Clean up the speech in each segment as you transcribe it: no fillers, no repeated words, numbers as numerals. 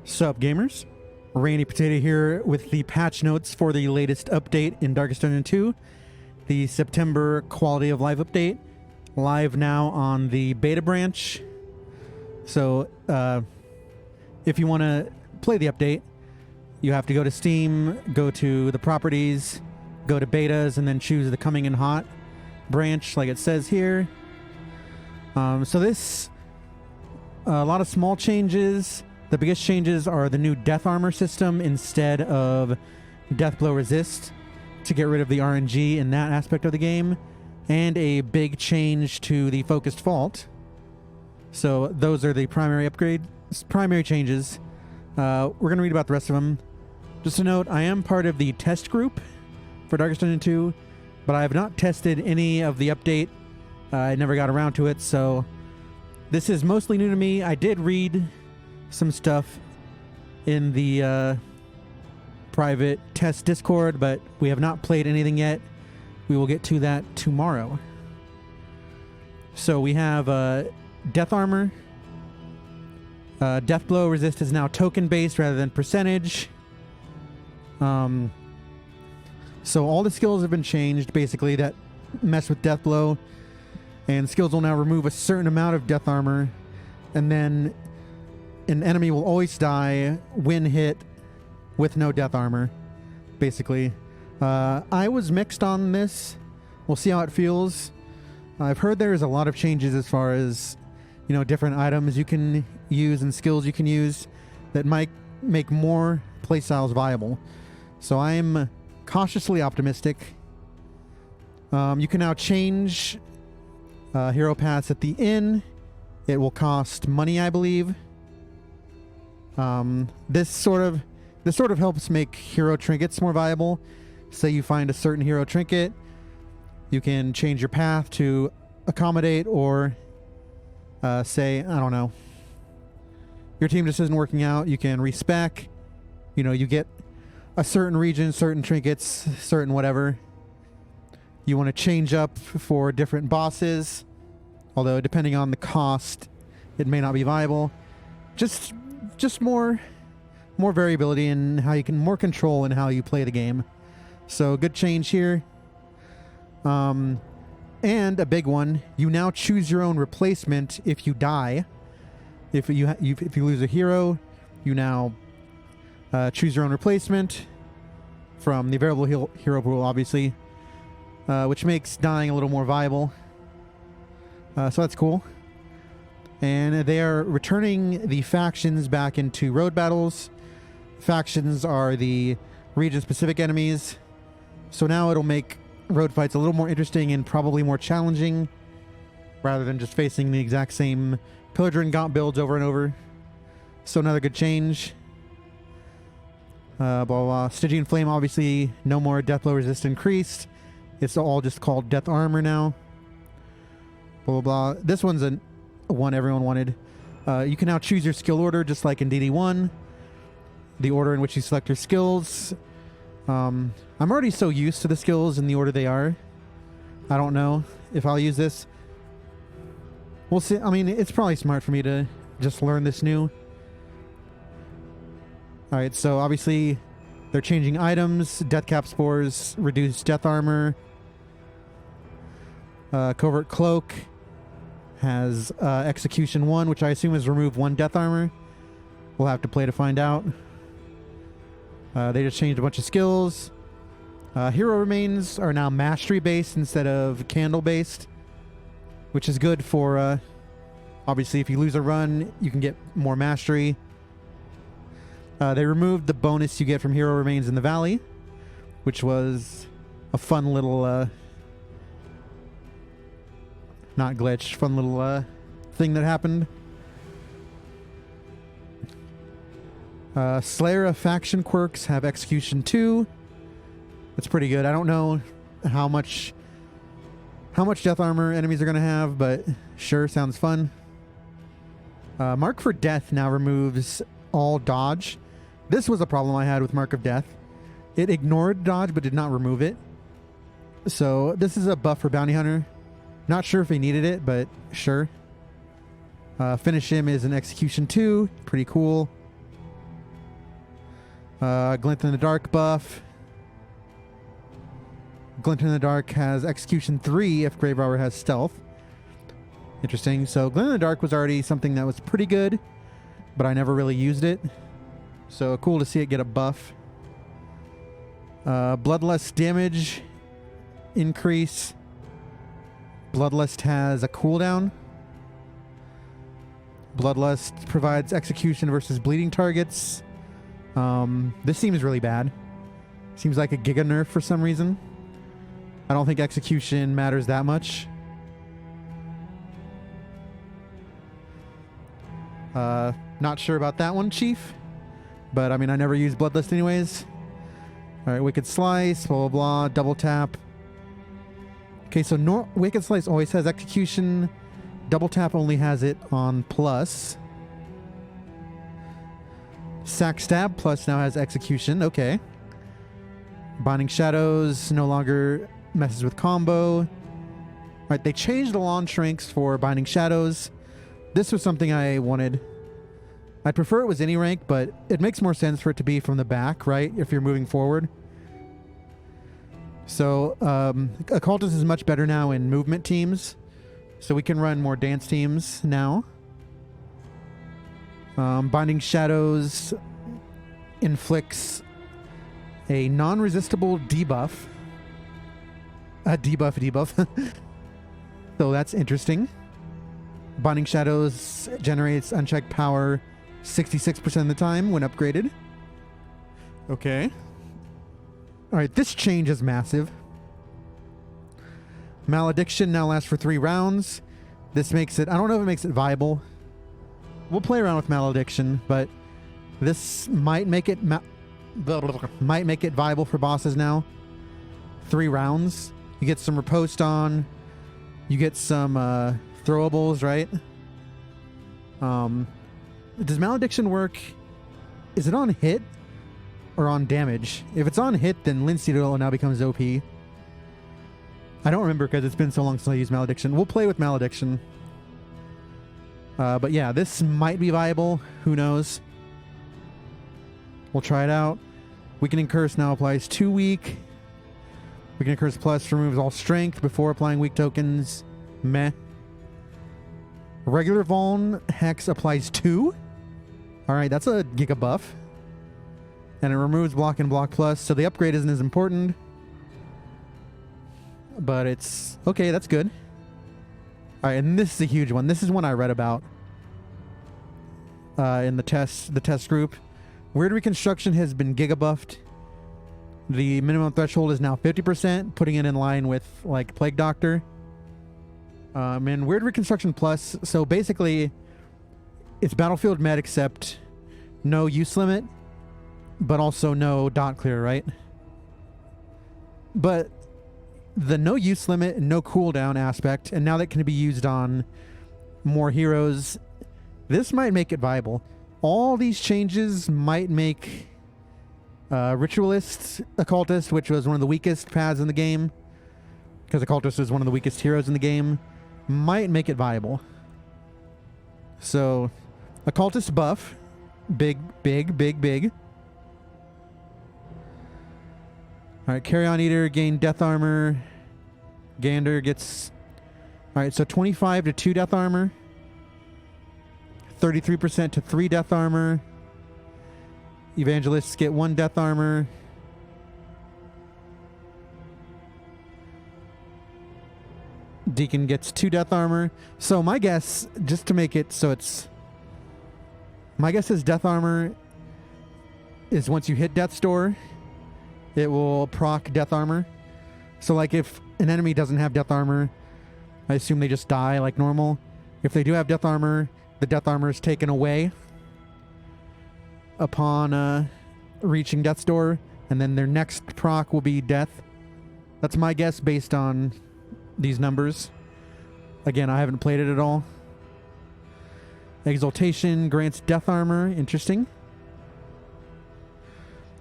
Sup gamers, Randy Potato here with the patch notes for the latest update in Darkest Dungeon 2, the September Quality of Life update, live now on the beta branch. So if you want to play the update, you have to go to Steam, go to the properties, go to betas, and then choose the coming in hot branch like it says here. So this, a lot of small changes. The biggest changes are the new death armor system instead of deathblow resist to get rid of the RNG in that aspect of the game, and a big change to the focused fault. So those are the primary changes. We're going to read about the rest of them. Just a note, I am part of the test group for Darkest Dungeon 2, but I have not tested any of the update. I never got around to it, so this is mostly new to me. I did read some stuff in the private test Discord, but we have not played anything yet. We will get to that tomorrow. So we have death armor. Death blow resist is now token based rather than percentage. So all the skills have been changed basically that mess with death blow, and skills will now remove a certain amount of death armor, and then an enemy will always die when hit with no death armor, basically. I was mixed on this. We'll see how it feels. I've heard there's a lot of changes as far as, you know, different items you can use and skills you can use that might make more playstyles viable. So I'm cautiously optimistic. You can now change hero paths at the inn. It will cost money, I believe. This sort of helps make hero trinkets more viable. Say you find a certain hero trinket, you can change your path to accommodate, or say, I don't know, your team just isn't working out, you can respec. You know, you get a certain region, certain trinkets, certain whatever. You want to change up for different bosses, although depending on the cost, it may not be viable. Just more variability in how you can, more control in how you play the game. So good change here. And a big one, you now choose your own replacement if you die. If you lose a hero, you now choose your own replacement from the available hero pool, obviously, which makes dying a little more viable. So that's cool. And they are returning the factions back into road battles. Factions are the region-specific enemies. So now it'll make road fights a little more interesting and probably more challenging, rather than just facing the exact same Pillager and Gaunt builds over and over. So another good change. Blah, blah, blah. Stygian Flame, obviously, no more Deathblow resist increased. It's all just called Death Armor now. Blah, blah, blah. This one's a one everyone wanted. You can now choose your skill order just like in DD1. The order in which you select your skills. I'm already so used to the skills in the order they are. I don't know if I'll use this. We'll see. I mean, it's probably smart for me to just learn this new. Alright, so obviously they're changing items. Death Cap Spores reduce death armor. Covert Cloak has Execution 1, which I assume is remove 1 death armor. We'll have to play to find out. They just changed a bunch of skills. Hero Remains are now mastery based instead of candle based, which is good for obviously if you lose a run you can get more mastery. They removed the bonus you get from Hero Remains in the Valley, which was a fun little not glitch, fun little thing that happened. Slayer of Faction quirks have Execution 2. That's pretty good. I don't know how much death armor enemies are going to have, but sure, sounds fun. Mark for Death now removes all dodge. This was a problem I had with Mark of Death. It ignored dodge but did not remove it. So this is a buff for Bounty Hunter. Not sure if he needed it, but sure. Finish him is an Execution 2. Pretty cool. Glint in the Dark buff. Glint in the Dark has Execution 3 if Grave Robber has Stealth. Interesting. So Glint in the Dark was already something that was pretty good, but I never really used it. So cool to see it get a buff. Bloodlust damage increase. Bloodlust has a cooldown. Bloodlust provides execution versus bleeding targets. This seems really bad. Seems like a giga nerf for some reason. I don't think execution matters that much. Not sure about that one, Chief. But, I mean, I never use Bloodlust anyways. Alright, Wicked Slice, blah, blah, blah, double tap. Okay, so Wicked Slice always has execution. Double tap only has it on plus. Sack Stab plus now has execution. Okay. Binding Shadows no longer messes with combo. Alright, they changed the launch ranks for Binding Shadows. This was something I wanted. I'd prefer it was any rank, but it makes more sense for it to be from the back, right? If you're moving forward. So, Occultist is much better now in movement teams. So we can run more dance teams now. Binding Shadows inflicts a non-resistible debuff. Debuff. So that's interesting. Binding Shadows generates unchecked power 66% of the time when upgraded. Okay. Alright, this change is massive. Malediction now lasts for 3 rounds. This makes it... I don't know if it makes it viable. We'll play around with Malediction, but this might make it... might make it viable for bosses now. 3 rounds. You get some riposte on. You get some throwables, right? Does Malediction work? Is it on hit or on damage? If it's on hit, then Linseed Oil now becomes OP. I don't remember because it's been so long since I used Malediction. We'll play with Malediction. But yeah, this might be viable. Who knows? We'll try it out. Weakening Curse now applies 2 weak. Weakening Curse Plus removes all strength before applying weak tokens. Meh. Regular Vuln Hex applies 2. Alright, that's a giga buff. And it removes block and block plus, so the upgrade isn't as important. But it's... okay, that's good. Alright, and this is a huge one. This is one I read about in the test group. Weird Reconstruction has been giga buffed. The minimum threshold is now 50%, putting it in line with, like, Plague Doctor. And Weird Reconstruction Plus, so basically, it's Battlefield Med except no use limit, but also no dot clear, right? But the no use limit and no cooldown aspect, and now that can be used on more heroes, this might make it viable. All these changes might make Ritualist Occultist, which was one of the weakest paths in the game, because Occultist is one of the weakest heroes in the game, might make it viable. So, Occultist buff. Big. Alright, Carrion Eater gain death armor. Gander gets... alright, so 25 to 2 death armor. 33% to 3 death armor. Evangelists get 1 death armor. Deacon gets 2 death armor. So my guess, just to make it so it's... my guess is death armor is once you hit Death's Door, it will proc death armor. So like if an enemy doesn't have death armor, I assume they just die like normal. If they do have death armor, the death armor is taken away upon reaching Death's Door, and then their next proc will be death. That's my guess based on these numbers. Again, I haven't played it at all. Exaltation grants death armor. Interesting.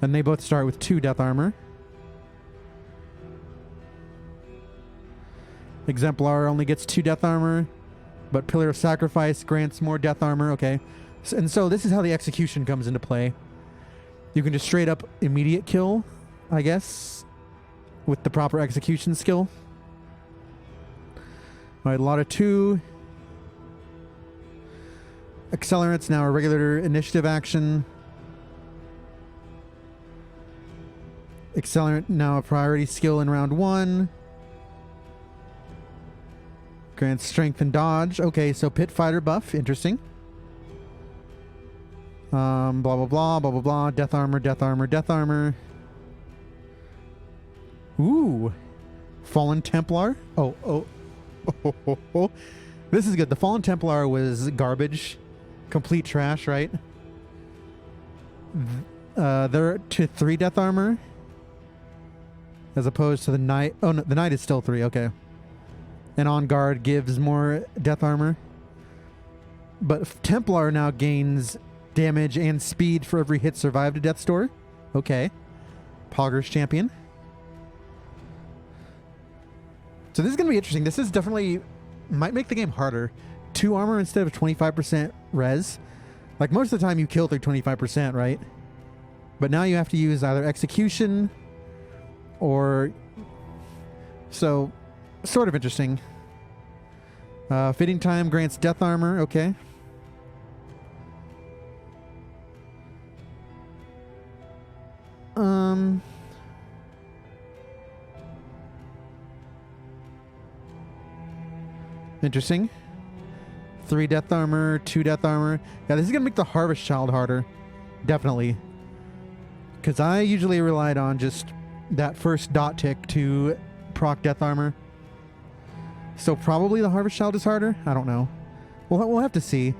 And they both start with 2 death armor. Exemplar only gets 2 death armor, but Pillar of Sacrifice grants more death armor. Okay. And so this is how the execution comes into play. You can just straight up immediate kill, I guess, with the proper execution skill. All right, a lot of 2. Accelerant's now a regular initiative action. Accelerant now a priority skill in round 1. Grants strength and dodge. Okay, so pit fighter buff. Interesting. Blah, blah, blah, blah, blah, blah. Death armor, death armor, death armor. Ooh. Fallen Templar. Oh. This is good. The Fallen Templar was garbage. Complete trash, right? They're to 3 death armor. As opposed to the Knight. Oh, no, the Knight is still 3. Okay. And On Guard gives more death armor. But Templar now gains damage and speed for every hit survived a death store. Okay. Pogger's champion. So this is going to be interesting. This is definitely... might make the game harder. 2 armor instead of 25% res. Like most of the time you kill through 25%, right? But now you have to use either execution or... So, sort of interesting. Fitting time grants death armor. Okay. Interesting. 3 death armor, 2 death armor. Yeah, this is going to make the Harvest Child harder. Definitely. Because I usually relied on just that first dot tick to proc death armor. So probably the Harvest Child is harder? I don't know. We'll have to see.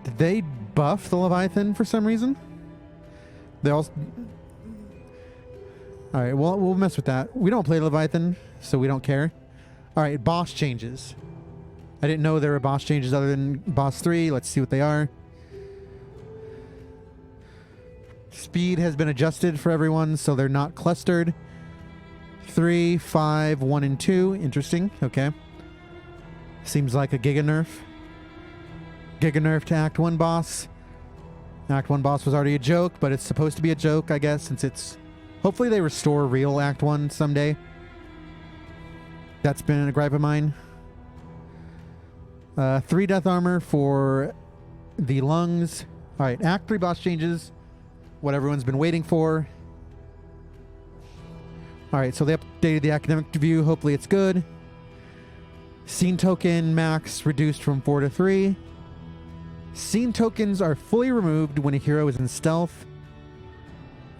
Did they buff the Leviathan for some reason? They also... Alright, well, we'll mess with that. We don't play Leviathan, so we don't care. Alright, boss changes. I didn't know there were boss changes other than boss 3. Let's see what they are. Speed has been adjusted for everyone, so they're not clustered. 3, 5, 1, and 2. Interesting. Okay. Seems like a Giga nerf. Giga nerf to Act 1 boss. Act 1 boss was already a joke, but it's supposed to be a joke, I guess, since it's... Hopefully they restore real Act 1 someday. That's been a gripe of mine. 3 death armor for the lungs. Alright, Act 3 boss changes. What everyone's been waiting for. Alright, so they updated the academic view. Hopefully it's good. Scene token max reduced from 4 to 3. Scene tokens are fully removed when a hero is in stealth.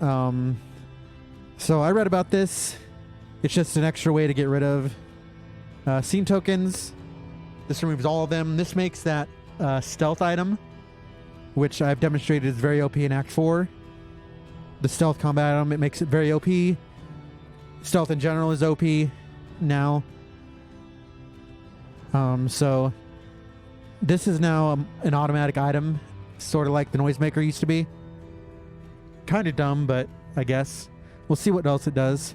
So I read about this. It's just an extra way to get rid of scene tokens. This removes all of them. This makes that stealth item, which I've demonstrated is very OP in Act 4. The stealth combat item, it makes it very OP. Stealth in general is OP now. So this is now an automatic item, sort of like the Noisemaker used to be. Kind of dumb, but I guess. We'll see what else it does.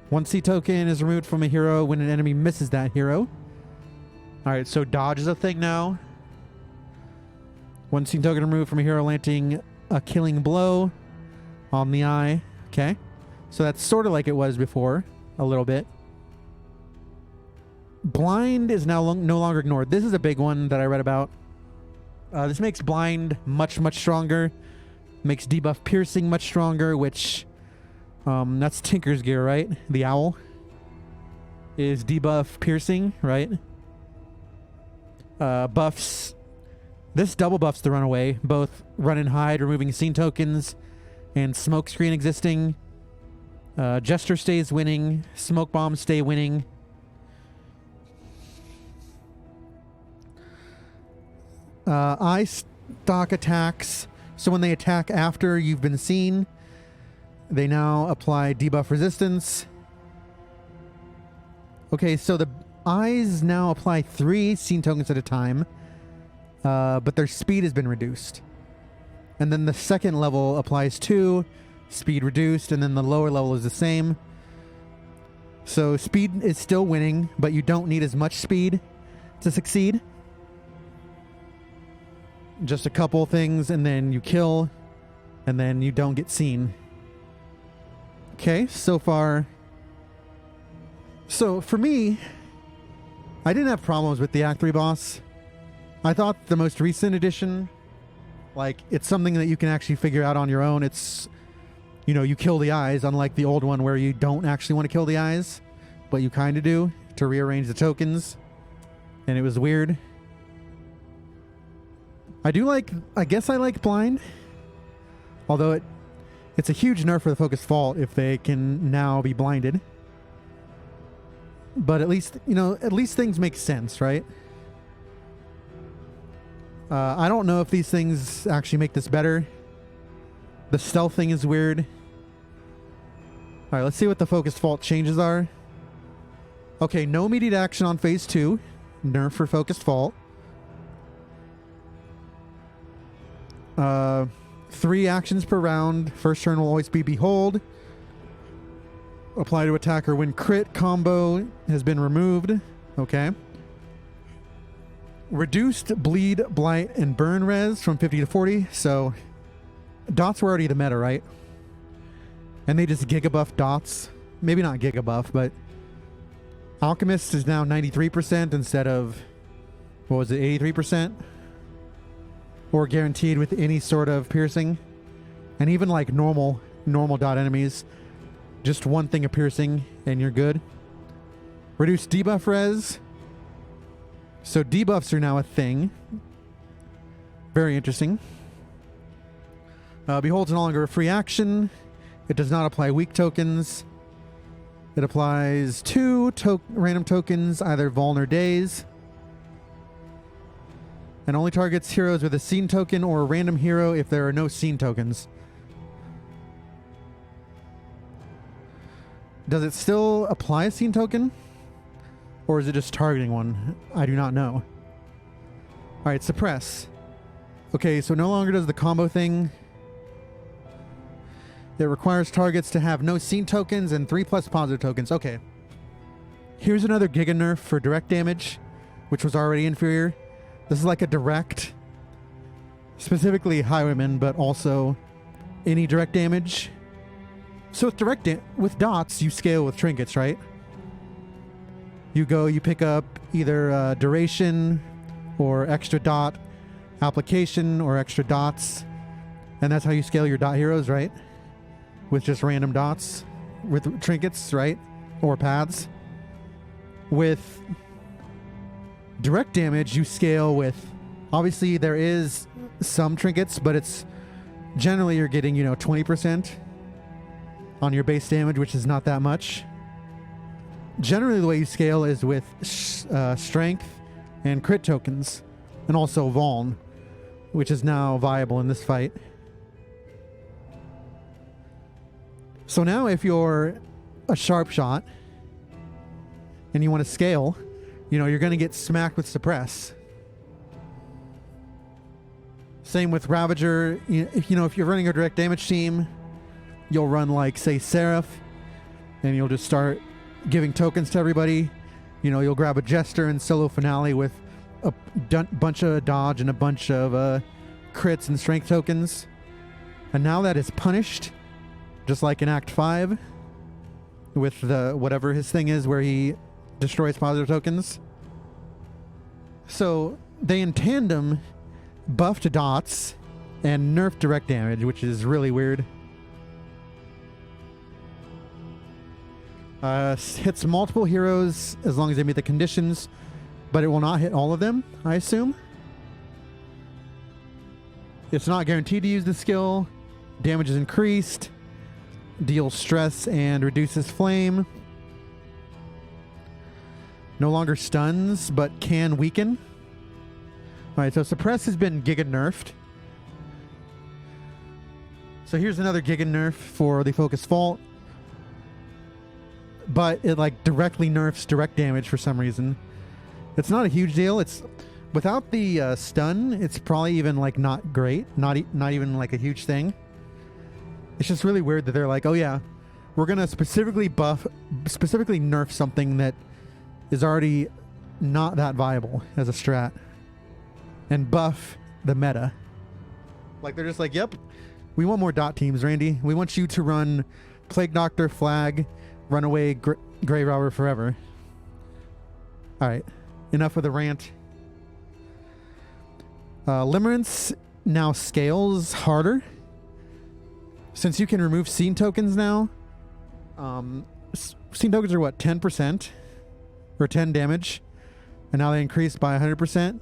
1 C token is removed from a hero when an enemy misses that hero. Alright, so dodge is a thing now. 1 C token removed from a hero landing a killing blow on the eye. Okay. So that's sort of like it was before, a little bit. Blind is now no longer ignored. This is a big one that I read about. This makes blind much, much stronger. Makes debuff piercing much stronger, which that's Tinker's gear, right? The owl is debuff piercing, right? Buffs. This double buffs the runaway, both run and hide, removing scene tokens, and smoke screen existing. Jester stays winning. Smoke bombs stay winning. Eye stock attacks. So when they attack after you've been seen, they now apply debuff resistance. Okay, so the eyes now apply 3 scene tokens at a time. but their speed has been reduced. And then the second level applies 2, speed reduced, and then the lower level is the same. So speed is still winning, but you don't need as much speed to succeed. Just a couple things, and then you kill, and then you don't get seen. Okay, so far. So for me, I didn't have problems with the Act 3 boss. I thought the most recent edition, like, it's something that you can actually figure out on your own. It's, you know, you kill the eyes, unlike the old one where you don't actually want to kill the eyes, but you kind of do to rearrange the tokens. And it was weird. I guess I like blind. Although it's a huge nerf for the focus fault if they can now be blinded. But at least, you know, at least things make sense, right? I don't know if these things actually make this better. The stealth thing is weird. Alright, let's see what the focus fault changes are. Okay, no immediate action on phase 2. Nerf for focused fault. 3 actions per round. First turn will always be behold. Apply to attacker when crit combo has been removed. Okay. Reduced bleed, blight, and burn res from 50 to 40. So dots were already the meta, right? And they just gigabuff dots. Maybe not gigabuff, but Alchemist is now 93% instead of, what was it, 83%? Or guaranteed with any sort of piercing. And even like normal dot enemies, just one thing of piercing and you're good. Reduce debuff res. So debuffs are now a thing. Very interesting. Behold's no longer a free action. It does not apply weak tokens. It applies 2 random tokens, either vuln or daze. And only targets heroes with a scene token or a random hero if there are no scene tokens. Does it still apply a scene token? Or is it just targeting one? I do not know. Alright, suppress. Okay, so no longer does the combo thing. It requires targets to have no scene tokens and 3+ positive tokens. Okay. Here's another Giga nerf for direct damage, which was already inferior. This is like a direct, specifically Highwayman, but also any direct damage. So with dots, you scale with trinkets, right? You pick up either duration or extra dot application or extra dots, and that's how you scale your dot heroes, right? With just random dots, with trinkets, right? Or paths. With direct damage, you scale with, obviously there is some trinkets, but it's generally you're getting, 20% on your base damage, which is not that much. Generally, the way you scale is with strength and crit tokens, and also vuln, which is now viable in this fight. So now if you're a sharp shot and you want to scale, you're going to get smacked with suppress. Same with Ravager. If you're running a direct damage team, you'll run like, say, Seraph, and you'll just start giving tokens to everybody. You'll grab a Jester and solo finale with a bunch of dodge and a bunch of crits and strength tokens. And now that is punished, just like in Act 5, with the whatever his thing is where he destroys positive tokens. So they in tandem buffed dots and nerfed direct damage, which is really weird. Hits multiple heroes as long as they meet the conditions, but it will not hit all of them, I assume. It's not guaranteed to use the skill. Damage is increased. Deals stress and reduces flame. No longer stuns, but can weaken. Alright, so suppress has been giga nerfed. So here's another giga nerf for the focus fault. But it directly nerfs direct damage for some reason. It's not a huge deal. Without the stun, it's probably even like not great, not even like a huge thing. It's just really weird that they're like, oh yeah, we're gonna specifically nerf something that is already not that viable as a strat, and buff the meta. Like they're just like, yep, we want more dot teams, Randy. We want you to run Plague Doctor, Flag, Runaway, Grey Robber forever. All right, enough with the rant. Limerence now scales harder. Since you can remove scene tokens now, scene tokens are what, 10% or 10 damage, and now they increase by 100%.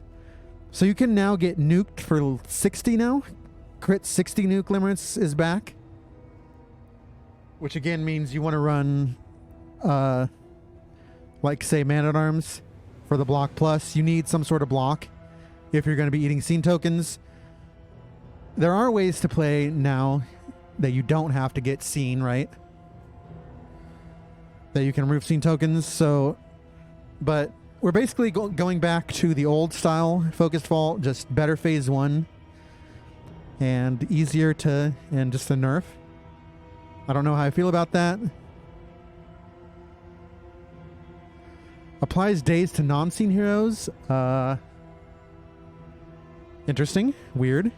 So you can now get nuked for 60 now. Crit 60 nuke Limerence is back, which again means you want to run, like say Man-at-Arms for the block plus. You need some sort of block if you're going to be eating scene tokens. There are ways to play now that you don't have to get seen, right? That you can remove scene tokens. So, but we're basically going back to the old style Focused Vault, just better phase 1 and easier to, and just a nerf. I don't know how I feel about that. Applies days to non-scene heroes. Interesting. Weird.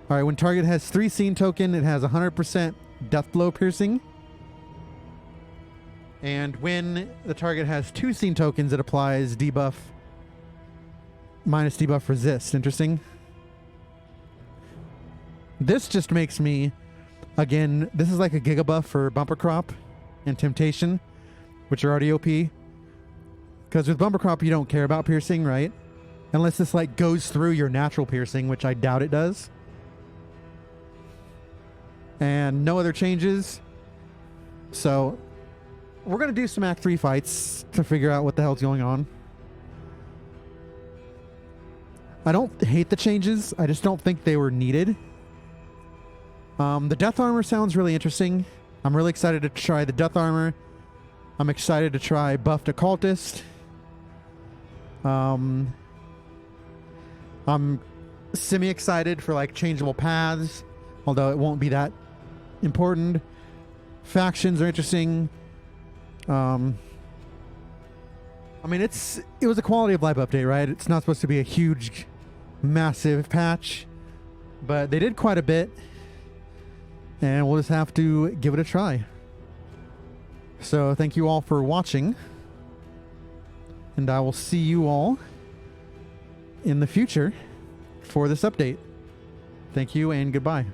All right, when target has 3 scene token, it has 100% deathblow piercing. And when the target has 2 scene tokens, it applies debuff minus debuff resist. Interesting. This just makes me, again, this is like a giga buff for Bumper Crop and Temptation, which are already OP. Because with Bumper Crop, you don't care about piercing, right? Unless this like goes through your natural piercing, which I doubt it does. And no other changes. So we're going to do some Act 3 fights to figure out what the hell's going on. I don't hate the changes. I just don't think they were needed. The Death Armor sounds really interesting. I'm really excited to try the Death Armor. I'm excited to try Buffed Occultist. I'm semi-excited for like changeable paths, although it won't be that important. Factions are interesting. I mean, it was a quality of life update, right? It's not supposed to be a huge, massive patch, but they did quite a bit, and we'll just have to give it a try. So thank you all for watching, and I will see you all in the future for this update. Thank you and goodbye.